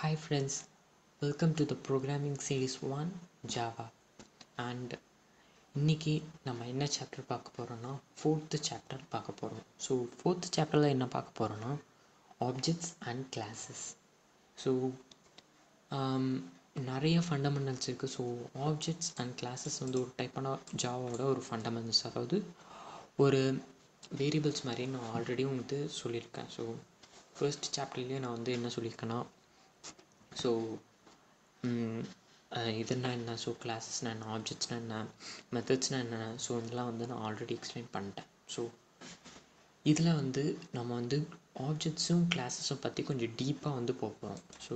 Hi friends, welcome to the programming series 1 Java and இன்னைக்கு நம்ம என்ன சாப்டர் பார்க்க போறோம்னா fourth சாப்டர் பார்க்க போறோம். ஸோ fourth சாப்டரில் என்ன பார்க்க போறோம்னா ஆப்ஜெக்ட்ஸ் அண்ட் கிளாஸஸ். ஸோ நிறைய ஃபண்டமெண்டல்ஸ் இருக்குது. ஸோ ஆப்ஜெக்ட்ஸ் அண்ட் கிளாஸஸ் வந்து ஒரு டைப்பான ஜாவாவோட ஒரு ஃபண்டமெண்டல்ஸ், அதாவது ஒரு வேரியபிள்ஸ் மாதிரி நான் ஆல்ரெடி வந்து சொல்லியிருக்கேன். ஸோ ஃபர்ஸ்ட் சாப்டர்லேயே நான் வந்து என்ன சொல்லியிருக்கேன்னா, ஸோ இதுனா என்ன, ஸோ கிளாஸஸ்னால் என்ன, ஆப்ஜெக்ட்ஸ்னால் என்ன, மெத்தட்ஸ்னால் என்ன, ஸோ இதெல்லாம் வந்து நான் ஆல்ரெடி எக்ஸ்பிளைன் பண்ணிட்டேன். ஸோ இதில் வந்து நம்ம வந்து ஆப்ஜெக்ட்ஸும் கிளாஸஸும் பற்றி கொஞ்சம் டீப்பாக வந்து போகிறோம். So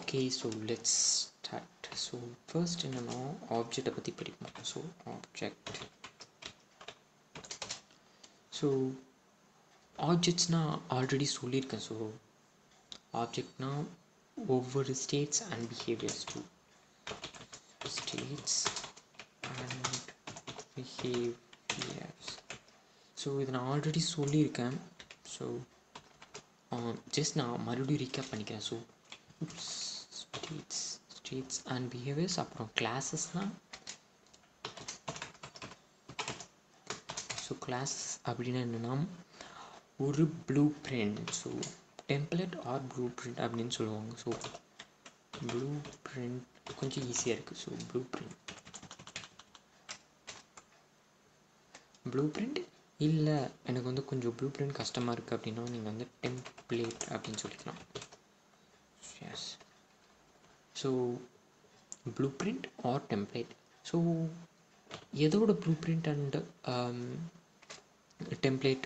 okay, so let's start. So first என்னென்னா ஆப்ஜெக்டை பற்றி படிப்போம். ஸோ ஆப்ஜெக்ட், ஸோ ஆப்ஜெக்ட்ஸ்னால் ஆல்ரெடி சொல்லியிருக்கேன். ஸோ ஆப்ஜெக்ட்னா ஒவ்வொரு states and behaviours to states and behaviours. So இதை நான் ஆல்ரெடி சொல்லியிருக்கேன். ஸோ ஜஸ்ட் நான் மறுபடியும் ரீகேப் பண்ணிக்கிறேன். ஸோ ஸ்டேட்ஸ் அண்ட் பிஹேவியர்ஸ், அப்புறம் கிளாஸஸ்னால், ஸோ கிளாஸ் அப்படின்னா என்னென்னா ஒரு blue print, so template or blue print அப்படின்னு சொல்லுவாங்க. ஸோ ப்ளூ பிரிண்ட் கொஞ்சம் ஈஸியாக இருக்குது. ஸோ ப்ளூ பிரிண்ட் இல்லை, எனக்கு வந்து கொஞ்சம் ப்ளூ பிரிண்ட் கஷ்டமாக இருக்குது அப்படின்னா நீங்கள் வந்து டெம்ப்ளேட் அப்படின்னு சொல்லிக்கலாம். Yes, so blue print or template. So எதோட blue print and template?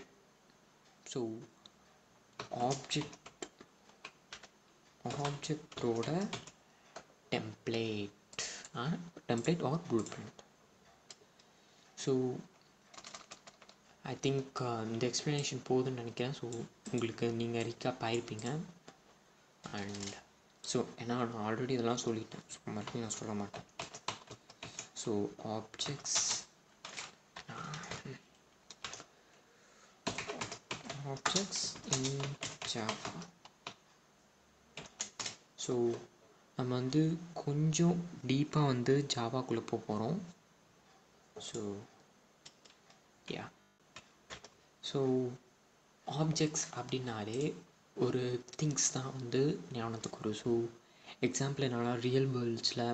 So ஆப்ஜெக்டோட template or blue print. So I think இந்த எக்ஸ்ப்ளனேஷன் போதுன்னு நினைக்கிறேன். ஸோ உங்களுக்கு நீங்கள் ரீகாப் ஆகிருப்பீங்க. அண்ட் ஸோ ஏன்னா நான் ஆல்ரெடி இதெல்லாம் சொல்லிட்டேன், ஸோ மறுபடியும் நான் சொல்ல மாட்டேன். ஸோ ஆப்ஜெக்ட்ஸ் இன் ஜாவா. ஸோ நம்ம வந்து கொஞ்சம் டீப்பாக வந்து ஜாவாக்குள்ளே போக போகிறோம். ஸோ யா, ஸோ ஆப்ஜெக்ட்ஸ் அப்படின்னாலே ஒரு திங்ஸ் தான் வந்து ஞாபகத்துக்கு வரும். ஸோ எக்ஸாம்பிள் என்னன்னா ரியல் வேர்ல்ட்ஸில்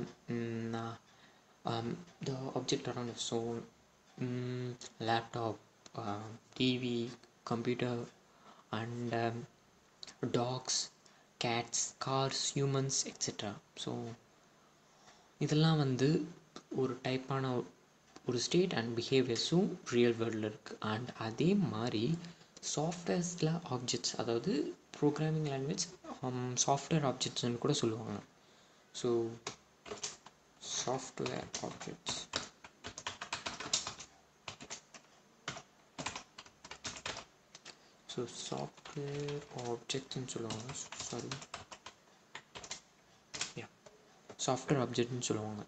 the object around so laptop, TV, computer and dogs, cats, cars, humans etcetera. So இதெல்லாம் வந்து ஒரு டைப்பான ஒரு ஸ்டேட் அண்ட் பிஹேவியர்ஸும் ரியல் வேர்ல்டில் இருக்குது. அண்ட் அதே மாதிரி சாஃப்ட்வேர்ஸில் ஆப்ஜெக்ட்ஸ், அதாவது ப்ரோக்ராமிங் லாங்குவேஜ் சாஃப்ட்வேர் ஆப்ஜெக்ட்ஸ்னு கூட சொல்லுவாங்க. So software objects, so software ஆப்ஜெக்ட்ஸ்ன்னு சொல்லுவாங்க. சாஃப்ட்வேர் ஆப்ஜெக்ட்னு சொல்லுவாங்க.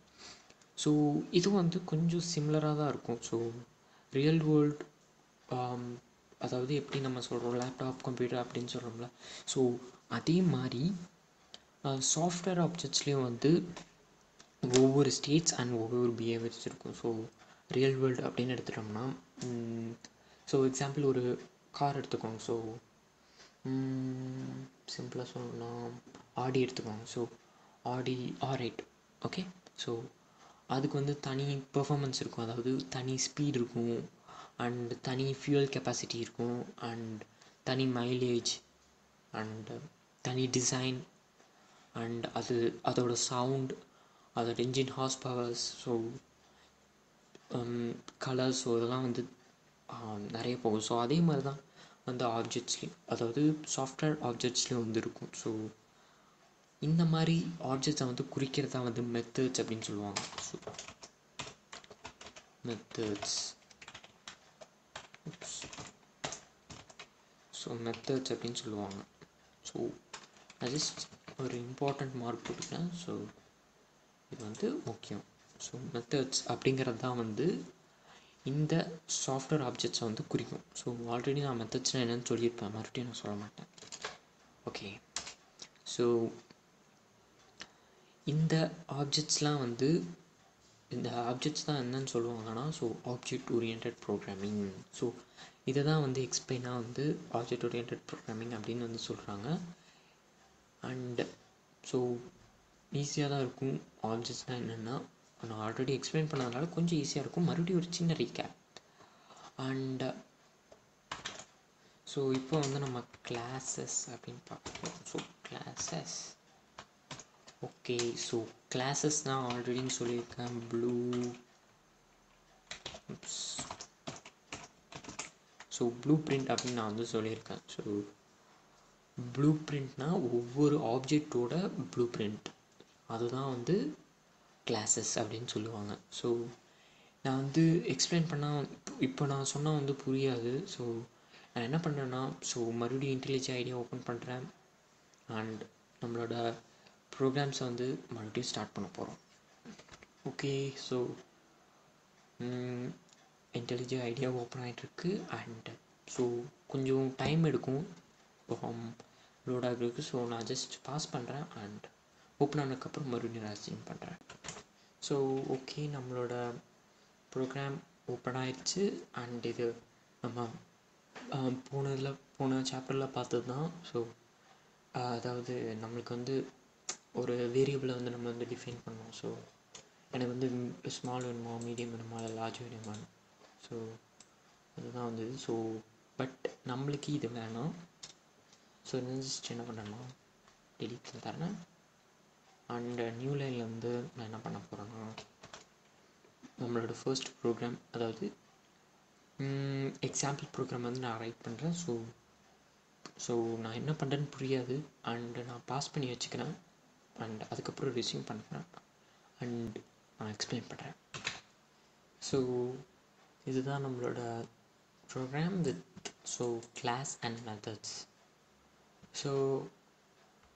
ஸோ இது வந்து கொஞ்சம் சிமிலராக தான் இருக்கும். ஸோ ரியல் வேர்ல்டு, அதாவது எப்படி நம்ம சொல்கிறோம் லேப்டாப், கம்ப்யூட்டர் அப்படின்னு சொல்கிறோம்ல, ஸோ அதே மாதிரி சாஃப்ட்வேர் ஆப்ஜெக்ட்ஸ்லேயும் வந்து ஒவ்வொரு ஸ்டேட்ஸ் அண்ட் ஒவ்வொரு பிஹேவியர்ஸ் இருக்கும். ஸோ ரியல் வேர்ல்டு அப்படின்னு எடுத்துட்டோம்னா, ஸோ எக்ஸாம்பிள் ஒரு கார் எடுத்துக்கோங்க. ஸோ சிம்பிளாக சொல்லணும்னா ஆடி எடுத்துக்கோங்க. ஸோ ஆடி R8, ஓகே. ஸோ அதுக்கு வந்து தனி பெர்ஃபார்மன்ஸ் இருக்கும், அதாவது தனி ஸ்பீட் இருக்கும், அண்ட் தனி ஃபியூயல் கெப்பாசிட்டி இருக்கும், அண்ட் தனி மைலேஜ், அண்ட் தனி டிசைன், அண்ட் அதோட சவுண்ட், அதோட engine horsepowers, so colours, so இதெல்லாம் வந்து நிறைய போகும். ஸோ அதே மாதிரி தான் வந்து ஆப்ஜெக்ட்ஸ்லேயும், அதாவது சாஃப்ட்வேர் ஆப்ஜெக்ட்ஸ்லேயும் வந்து இருக்கும். ஸோ இந்த மாதிரி ஆப்ஜெக்ட்ஸை வந்து குறிக்கிறதா வந்து மெத்தட்ஸ் அப்படின்னு சொல்லுவாங்க. ஸோ மெத்தட்ஸ் அப்படின்னு சொல்லுவாங்க. ஸோ நான் ஜஸ்ட் ஒரு இம்பார்ட்டண்ட் மார்க் போட்டுக்கிறேன். ஸோ இது வந்து முக்கியம். ஸோ மெத்தட்ஸ் அப்படிங்கிறது தான் வந்து இந்த சாஃப்ட்வேர் ஆப்ஜெக்ட்ஸை வந்து குறிக்கும். ஸோ ஆல்ரெடி நான் மெத்தட்ஸ்னால் என்னென்னு சொல்லியிருப்பேன், மறுபடியும் நான் சொல்ல மாட்டேன். ஓகே, ஸோ இந்த ஆப்ஜெக்ட்ஸ்லாம் வந்து இந்த ஆப்ஜெக்ட்ஸ் தான் என்னன்னு சொல்லுவாங்கன்னா so object oriented programming. So இதை தான் வந்து எக்ஸ்பிளைனாக வந்து ஆப்ஜெக்ட் ஓரியன்டட் ப்ரோக்ராமிங் அப்படின்னு வந்து சொல்கிறாங்க. அண்ட் ஸோ ஈஸியாக தான் இருக்கும். ஆப்ஜெக்ட்ஸ்னால் என்னென்னா நான் ஆல்ரெடி எக்ஸ்பிளைன் பண்ணதுனால கொஞ்சம் ஈஸியாக இருக்கும். மறுபடியும் ஒரு சின்ன ரீகேப். அண்ட் ஸோ இப்போ வந்து நம்ம கிளாஸஸ் அப்படின்னு பார்க்கலாம். So classes okay. So classes நான் ஆல்ரெடி சொல்லியிருக்கேன். ப்ளூ பிரிண்ட் அப்படின்னு நான் வந்து சொல்லியிருக்கேன். ஸோ ப்ளூ பிரிண்ட்னா ஒவ்வொரு ஆப்ஜெக்டோட ப்ளூ பிரிண்ட், அதுதான் வந்து கிளாஸஸ் அப்படின்னு சொல்லுவாங்க. ஸோ நான் வந்து எக்ஸ்பிளைன் பண்ணால் இப்போ நான் சொன்னால் வந்து புரியாது. ஸோ நான் என்ன பண்ணுறேன்னா ஸோ மறுபடியும் இன்டெலிஜ் ஐடியா ஓப்பன் பண்ணுறேன் அண்ட் நம்மளோட ப்ரோக்ராம்ஸை வந்து மறுபடியும் ஸ்டார்ட் பண்ண போகிறோம். ஓகே. ஸோ இன்டெலிஜ் ஐடியா ஓப்பன் ஆகிட்டுருக்கு. அண்ட் ஸோ கொஞ்சம் டைம் எடுக்கும் லோட் ஆகிறதுக்கு. ஸோ நான் ஜஸ்ட் பாஸ் பண்ணுறேன் அண்ட் ஓப்பன் ஆனதுக்கப்புறம் மறுபடியும் நான் ரெஸ்யூம் பண்ணுறேன். ஸோ ஓகே, நம்மளோட ப்ரோக்ராம் ஓப்பன் ஆயிடுச்சு. அண்ட் இது நம்ம போன சாப்டரில் பார்த்தது தான். ஸோ அதாவது நம்மளுக்கு வந்து ஒரு வேரியபிளை வந்து நம்ம வந்து டிஃபைன் பண்ணோம். ஸோ எனக்கு வந்து ஸ்மால் வேணுமா, மீடியம் வேணுமா, இல்லை லார்ஜ் வேணுமா, ஸோ அதுதான் வந்தது. ஸோ பட் நம்மளுக்கு இது வேணாம். ஸோ ஜஸ்ட் என்ன பண்ணுறேன்னா டெலிட் தரேன். அண்ட் நியூ லைனில் வந்து நான் என்ன பண்ண போகிறேன்னா நம்மளோட ஃபர்ஸ்ட் ப்ரோக்ராம், அதாவது எக்ஸாம்பிள் ப்ரோக்ராம் வந்து நான் ரைட் பண்ணுறேன். ஸோ நான் என்ன பண்ணுறேன்னு புரியாது அண்டு நான் பாஸ் பண்ணி வச்சுக்கிறேன். அண்ட் அதுக்கப்புறம் ரெஸ்யூம் பண்ணுறேன் அண்ட் நான் எக்ஸ்பிளைன் பண்ணுறேன். ஸோ இதுதான் நம்மளோட program with class and methods. So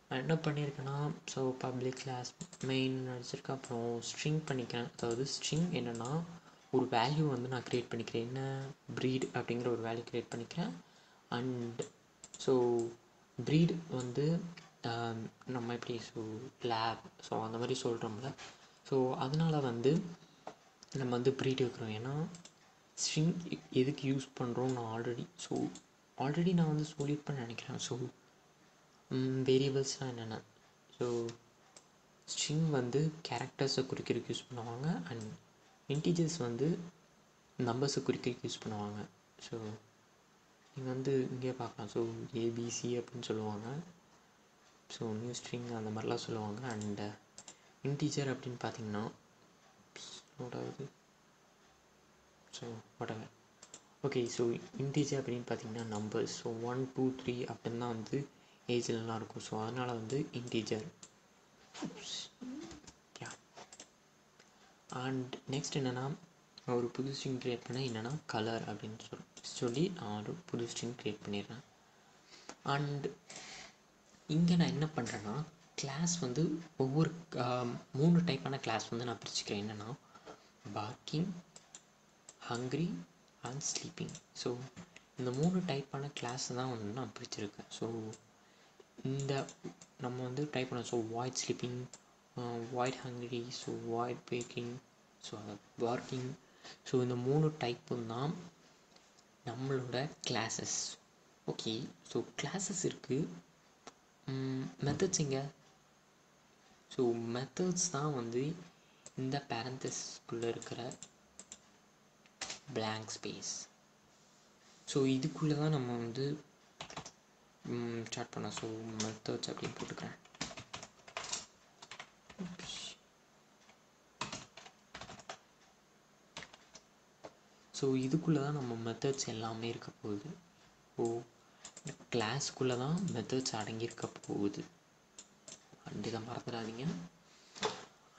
நான் என்ன பண்ணியிருக்கேன்னா ஸோ பப்ளிக் கிளாஸ் மெயின் வச்சுருக்கேன். அப்புறம் ஸ்ட்ரிங் பண்ணிக்கிறேன். அதாவது ஸ்ட்ரிங் என்னென்னா ஒரு வேல்யூ வந்து நான் க்ரியேட் பண்ணிக்கிறேன். என்ன ப்ரீட் அப்படிங்கிற ஒரு வேல்யூ க்ரியேட் பண்ணிக்கிறேன். அண்ட் ஸோ ப்ரீட் வந்து நம்ம எப்படி லேப் அந்த மாதிரி சொல்கிறோம்ல. ஸோ அதனால் வந்து நம்ம வந்து ப்ரீட் வைக்கிறோம். ஏன்னா ஸ்ட்ரிங் எதுக்கு யூஸ் பண்ணுறோம் நான் ஆல்ரெடி நான் வந்து சொல்லியிருப்பேன்னு நினைக்கிறேன். ஸோ வேரியபிள்ஸ்னால் என்னென்ன, ஸோ ஸ்ட்ரிங் வந்து கேரக்டர்ஸை குறிக்கிறதுக்கு யூஸ் பண்ணுவாங்க அண்ட் இன்டீஜர்ஸ் வந்து நம்பர்ஸை குறிக்கிறதுக்கு யூஸ் பண்ணுவாங்க. ஸோ நீங்கள் வந்து இங்கே பார்க்கலாம். ஸோ ஏபிசி அப்படின்னு சொல்லுவாங்க. ஸோ நியூ ஸ்ட்ரிங் அந்த மாதிரிலாம் சொல்லுவாங்க. அண்ட் இன்டீஜர் அப்படின்னு பார்த்தீங்கன்னா so whatever. Okay. So integer அப்படின்னு பார்த்தீங்கன்னா நம்பர்ஸ். ஸோ 1 2 3 அப்படின்னு தான் வந்து ஏஜ்லலாம் இருக்கும். ஸோ அதனால் வந்து இன்டீஜர். அண்ட் நெக்ஸ்ட் என்னென்னா ஒரு புது ஸ்ட்ரிங் க்ரியேட் பண்ண என்னென்னா கலர் அப்படின்னு சொல்லி நான் ஒரு புது ஸ்ட்ரிங் க்ரியேட் பண்ணிடுறேன். அண்ட் இங்கே நான் என்ன பண்ணுறேன்னா கிளாஸ் வந்து ஒவ்வொரு 3 டைப்பான கிளாஸ் வந்து நான் பிரிச்சுக்கிறேன். என்னென்னா parking, hungry and sleeping. So இந்த 3 டைப்பான கிளாஸ் தான் வந்து நான் பிரிச்சிருக்கேன். ஸோ இந்த நம்ம வந்து டைப் பண்ணோம். So void sleeping, void hungry, so void barking, so barking. So இந்த 3 டைப்பும் தான் நம்மளோட கிளாஸஸ். ஓகே. ஸோ கிளாஸஸ் இருக்குது. மெத்தட்ஸ் எங்கே? ஸோ மெத்தட்ஸ் தான் வந்து இந்த பேரந்தஸ்குள்ளே இருக்கிற blank ஸ்பேஸ். ஸோ இதுக்குள்ளே தான் நம்ம வந்து ஸ்டார்ட் பண்ணோம். ஸோ மெத்தட்ஸ் அப்படின்னு போட்டுக்கிறேன். ஸோ இதுக்குள்ளே தான் நம்ம மெத்தட்ஸ் எல்லாமே இருக்க போகுது. ஸோ கிளாஸ்க்குள்ளே தான் மெத்தட்ஸ் அடங்கியிருக்க போகுது. அண்ட் இதை மறந்துடாதீங்க.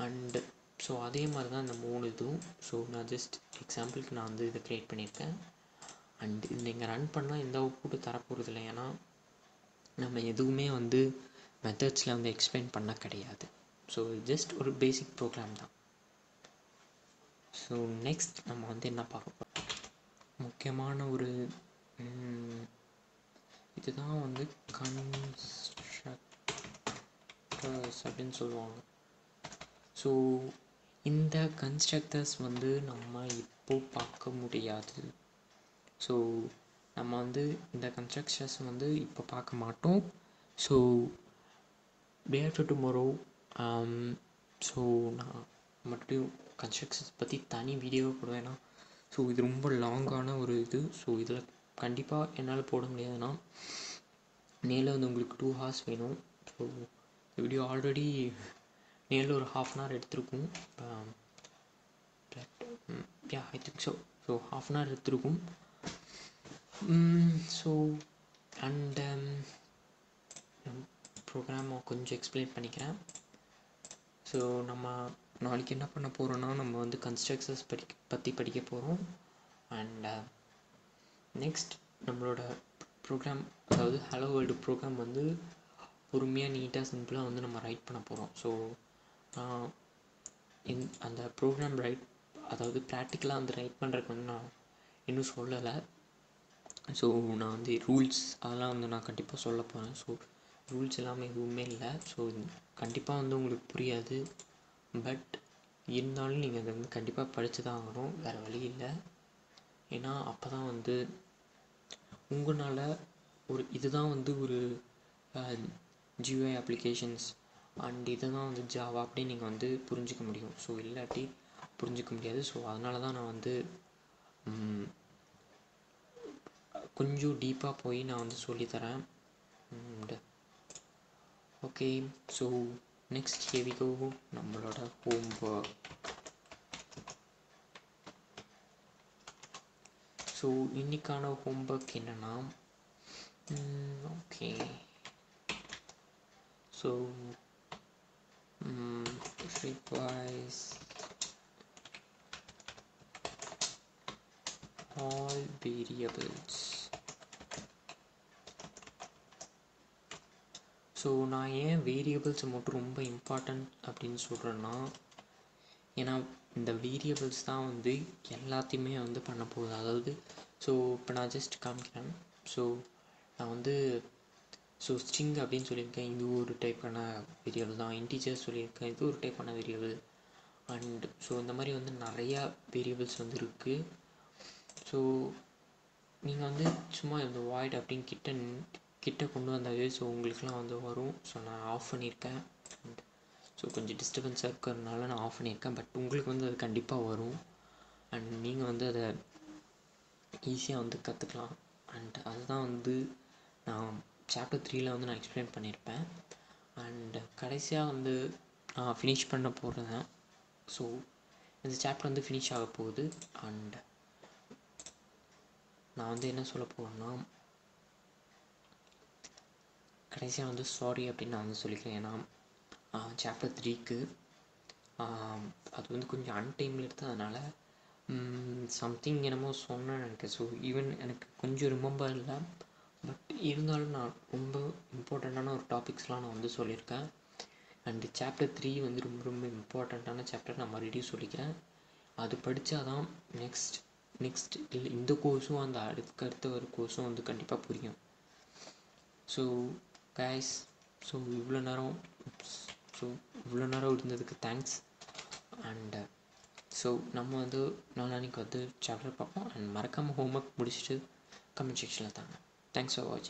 அண்டு ஸோ அதே மாதிரி தான் இந்த 3 இதுவும். ஸோ நான் ஜஸ்ட் எக்ஸாம்பிளுக்கு நான் வந்து இதை க்ரியேட் பண்ணியிருக்கேன். அண்ட் இது நீங்கள் ரன் பண்ணால் எந்த அவுட்புட்டும் தரப்போகிறது இல்லை. ஏன்னா நம்ம எதுவுமே வந்து மெத்தட்ஸில் வந்து எக்ஸ்பிளைன் பண்ண கிடையாது. ஸோ ஜஸ்ட் ஒரு பேசிக் ப்ரோக்ராம் தான். ஸோ நெக்ஸ்ட் நம்ம வந்து என்ன பார்க்க போகிறோம், முக்கியமான ஒரு இதுதான் வந்து கன்ஸ்ட்ரக்ட் கன்ஸ்ட்ரக்டர்ஸ் அப்படின்னு சொல்லுவாங்க. ஸோ இந்த கன்ஸ்ட்ரக்டர்ஸ் வந்து நம்ம இப்போது பார்க்க முடியாது. ஸோ நம்ம வந்து இந்த கன்ஸ்ட்ரக்டர்ஸ் வந்து இப்போ பார்க்க மாட்டோம். So day after tomorrow so நான் மறுபடியும் கன்ஸ்ட்ரக்ஷன்ஸ் பற்றி தனி வீடியோ போடுவேன்னா, ஸோ இது ரொம்ப லாங்கான ஒரு இது. ஸோ இதில் கண்டிப்பாக என்னால் போட முடியாதுன்னா நேரில் வந்து உங்களுக்கு 2 hours வேணும். ஸோ இந்த வீடியோ ஆல்ரெடி நேரில் ஒரு 1/2 hour எடுத்திருக்கும். ஐ திங்க் ஸோ 1/2 hour எடுத்திருக்கும். ஸோ அண்ட் ப்ரோக்ராமை கொஞ்சம் எக்ஸ்பிளைன் பண்ணிக்கிறேன். ஸோ நம்ம நாளைக்கு என்ன பண்ண போகிறோன்னா, நம்ம வந்து கன்ஸ்ட்ரக்டர்ஸ் பற்றி படிக்க போகிறோம். அண்ட் நெக்ஸ்ட் நம்மளோட ப்ரோக்ராம், அதாவது ஹலோ வேர்ல்டு ப்ரோக்ராம் வந்து பொறுமையாக நீட்டாக சிம்பிளாக வந்து நம்ம ரைட் பண்ண போகிறோம். ஸோ அந்த ப்ரோக்ராம் அதாவது ப்ராக்டிக்கலாக வந்து ரைட் பண்ணுறதுக்கு வந்து நான் இன்னும் சொல்லலை. ஸோ நான் வந்து ரூல்ஸ் அதெல்லாம் வந்து நான் கண்டிப்பாக சொல்ல போகிறேன். ஸோ ரூல்ஸ் எல்லாமே எதுவுமே இல்லை. ஸோ கண்டிப்பாக வந்து உங்களுக்கு புரியாது. பட் இருந்தாலும் நீங்கள் அதை வந்து கண்டிப்பாக படித்து தான் ஆகணும், வேறு வழி இல்லை. ஏன்னா அப்போ தான் வந்து உங்களால் இதுதான் வந்து ஒரு GUI அப்ளிகேஷன்ஸ் அண்ட் இதை தான் வந்து ஜாவா அப்படின்னு நீங்கள் வந்து புரிஞ்சிக்க முடியும். ஸோ இல்லாட்டி புரிஞ்சிக்க முடியாது. ஸோ அதனால தான் நான் வந்து கொஞ்சம் டீப்பாக போய் நான் வந்து சொல்லித்தரேன். Okay, so next here we go, நம்மளோட ஹோம்ஒர்க். ஸோ இன்றைக்கான ஹோம்ஒர்க் என்னென்னா, okay so revise all variables. So நான் ஏன் வேரியபிள்ஸை மட்டும் ரொம்ப இம்பார்ட்டண்ட் அப்படின்னு சொல்கிறேன்னா, ஏன்னா இந்த வேரியபிள்ஸ் தான் வந்து எல்லாத்தையுமே வந்து பண்ண போகுது. அதாவது ஸோ இப்போ நான் ஜஸ்ட் காமிக்கிறேன். ஸோ நான் வந்து ஸ்ட்ரிங் அப்படின்னு சொல்லியிருக்கேன், இது ஒரு டைப்பான வேரியபிள் தான். இன்டீஜர் சொல்லியிருக்கேன், இது ஒரு டைப்பான வேரியபிள். அண்ட் ஸோ இந்த மாதிரி வந்து நிறையா வேரியபிள்ஸ் வந்து இருக்குது. ஸோ நீங்கள் வந்து சும்மா இந்த வாய்ட் அப்படின்னு கிட்ட கொண்டு வந்தாவே ஸோ உங்களுக்குலாம் வந்து வரும். ஸோ நான் ஆஃப் பண்ணியிருக்கேன். அண்ட் ஸோ கொஞ்சம் டிஸ்டர்பன்ஸாக இருக்கிறதுனால நான் ஆஃப் பண்ணியிருக்கேன். பட் உங்களுக்கு வந்து அது கண்டிப்பாக வரும். அண்ட் நீங்கள் வந்து அதை ஈஸியாக வந்து கற்றுக்கலாம். அண்ட் அதுதான் வந்து நான் சாப்டர் 3ல் வந்து நான் எக்ஸ்பிளைன் பண்ணியிருப்பேன். அண்ட் கடைசியாக வந்து நான் ஃபினிஷ் பண்ண போகிறேன். ஸோ இந்த சாப்டர் வந்து ஃபினிஷ் ஆக போகுது. அண்ட் நான் வந்து என்ன சொல்ல போகிறேன்னா, கடைசியாக வந்து சாரி அப்படின்னு நான் வந்து சொல்லிக்கிறேன். ஏன்னா சாப்டர் 3க்கு அது வந்து கொஞ்சம் அன்டைமில் எடுத்ததுனால சம்திங் என்னமோ சொன்னேன்னு நினைக்கிறேன். ஸோ ஈவன் எனக்கு கொஞ்சம் ரிமெம்பர் இல்லை. பட் இருந்தாலும் நான் ரொம்ப இம்பார்ட்டண்ட்டான ஒரு டாபிக்ஸ்லாம் நான் வந்து சொல்லியிருக்கேன். அண்டு சாப்டர் 3 வந்து ரொம்ப ரொம்ப இம்பார்ட்டண்ட்டான சாப்டர். நான் மறுபடியும் சொல்லிக்கிறேன். அது படித்தா தான் நெக்ஸ்ட் இல்லை இந்த கோர்ஸும் அந்த அடுத்த ஒரு கோர்ஸும் வந்து கண்டிப்பாக புரியும். ஸோ கைஸ், ஸோ இவ்வளோ நேரம் இருந்ததுக்கு தேங்க்ஸ். அண்டு ஸோ நம்ம வந்து நாளைக்கு வந்து சாப்டர் பார்ப்போம். அண்ட் மறக்காமல் ஹோம்ஒர்க் முடிச்சுட்டு கமெண்ட் செக்ஷனில் தாங்க. தேங்க்ஸ் ஃபார் வாட்சிங்.